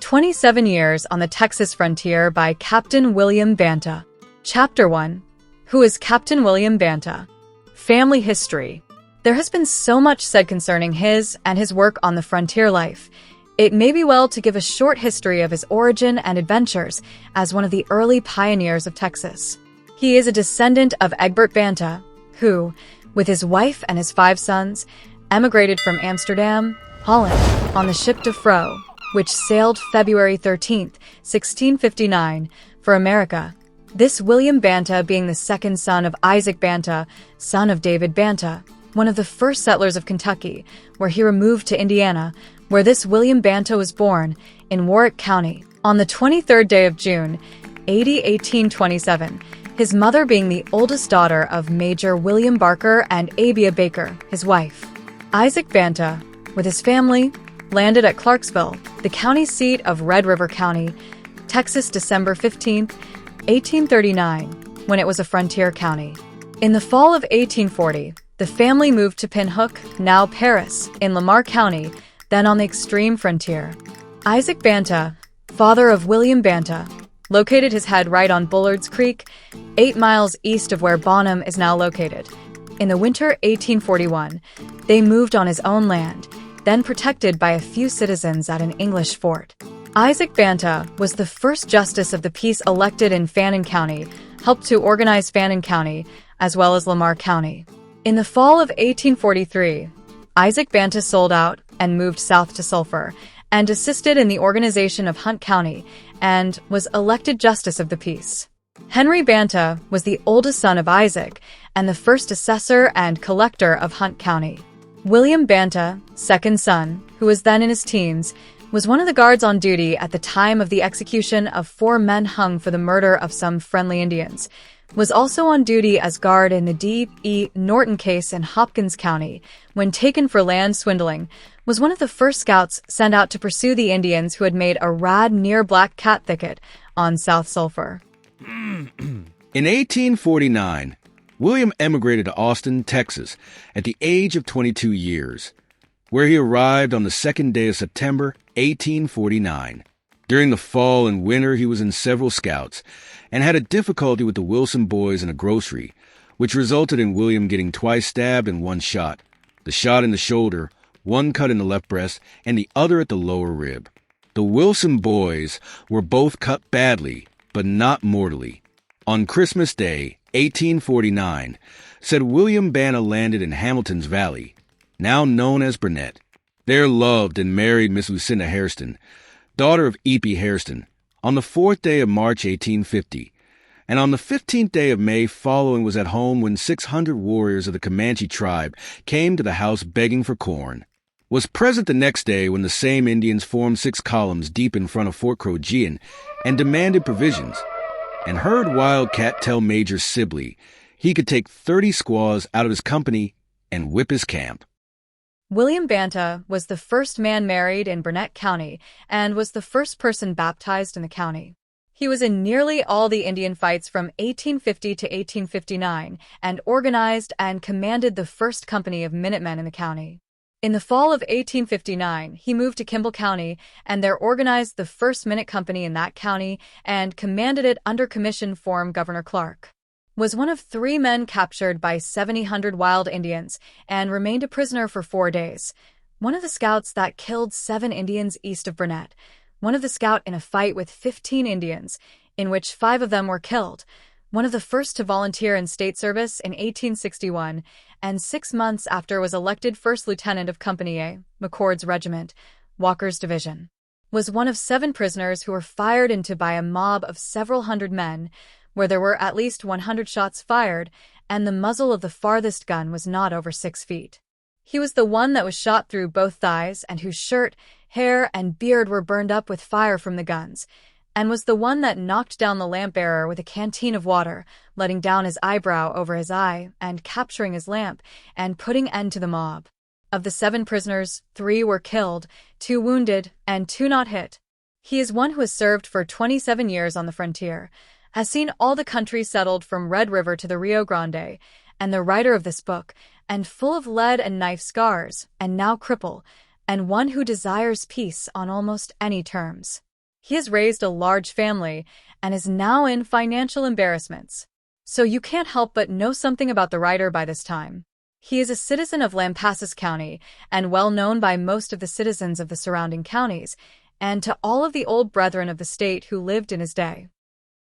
27 Years on the Texas Frontier by Captain William Banta. Chapter 1. Who is Captain William Banta? Family history. There has been so much said concerning his and his work on the frontier life. It may be well to give a short history of his origin and adventures as one of the early pioneers of Texas. He is a descendant of Egbert Banta, who, with his wife and his 5 sons, emigrated from Amsterdam, Holland, on the ship de Fro, which sailed February 13, 1659, for America. This William Banta being the second son of Isaac Banta, son of David Banta, one of the first settlers of Kentucky, where he removed to Indiana, where this William Banta was born, in Warwick County, on the 23rd day of June, AD 1827, his mother being the oldest daughter of Major William Barker and Abia Baker, his wife. Isaac Banta, with his family, landed at Clarksville, the county seat of Red River County, Texas, December 15, 1839, when it was a frontier county. In the fall of 1840, the family moved to Pinhook, now Paris, in Lamar County, then on the extreme frontier. Isaac Banta, father of William Banta, located his head right on Bullard's Creek, 8 miles east of where Bonham is now located. In the winter 1841, they moved on his own land, then protected by a few citizens at an English fort. Isaac Banta was the first justice of the peace elected in Fannin County, helped to organize Fannin County, as well as Lamar County. In the fall of 1843, Isaac Banta sold out and moved south to Sulphur, and assisted in the organization of Hunt County, and was elected justice of the peace. Henry Banta was the oldest son of Isaac, and the first assessor and collector of Hunt County. William Banta, second son, who was then in his teens, was one of the guards on duty at the time of the execution of 4 men hung for the murder of some friendly Indians, was also on duty as guard in the D.E. Norton case in Hopkins County, when taken for land swindling, was one of the first scouts sent out to pursue the Indians who had made a raid near Black Cat Thicket on South Sulphur. In 1849, William emigrated to Austin, Texas, at the age of 22 years, where he arrived on the 2nd day of September, 1849. During the fall and winter, he was in several scouts and had a difficulty with the Wilson boys in a grocery, which resulted in William getting twice stabbed and 1 shot. The shot in the shoulder, 1 cut in the left breast, and the other at the lower rib. The Wilson boys were both cut badly, but not mortally. On Christmas Day, 1849, said William Banta landed in Hamilton's Valley, now known as Burnett. There loved and married Miss Lucinda Hairston, daughter of E.P. Hairston, on the 4th day of March 1850, and on the 15th day of May following was at home when 600 warriors of the Comanche tribe came to the house begging for corn. Was present the next day when the same Indians formed 6 columns deep in front of Fort Crojian and demanded provisions, and heard Wildcat tell Major Sibley he could take 30 squaws out of his company and whip his camp. William Banta was the first man married in Burnett County and was the first person baptized in the county. He was in nearly all the Indian fights from 1850 to 1859 and organized and commanded the first company of Minutemen in the county. In the fall of 1859, he moved to Kimball County and there organized the first Minute Company in that county and commanded it under commission from Governor Clark. Was one of 3 men captured by 700 wild Indians and remained a prisoner for 4 days. One of the scouts that killed 7 Indians east of Burnett. One of the scout in a fight with 15 Indians, in which 5 of them were killed. One of the first to volunteer in state service in 1861, and 6 months after was elected first lieutenant of Company A, McCord's regiment, Walker's division. Was one of 7 prisoners who were fired into by a mob of several hundred men, where there were at least 100 shots fired, and the muzzle of the farthest gun was not over 6 feet. He was the one that was shot through both thighs and whose shirt, hair, and beard were burned up with fire from the guns, and was the one that knocked down the lamp-bearer with a canteen of water, letting down his eyebrow over his eye, and capturing his lamp, and putting end to the mob. Of the 7 prisoners, 3 were killed, 2 wounded, and 2 not hit. He is one who has served for 27 years on the frontier, has seen all the country settled from Red River to the Rio Grande, and the writer of this book, and full of lead and knife scars, and now cripple, and one who desires peace on almost any terms. He has raised a large family and is now in financial embarrassments. So you can't help but know something about the writer by this time. He is a citizen of Lampasas County and well known by most of the citizens of the surrounding counties and to all of the old brethren of the state who lived in his day.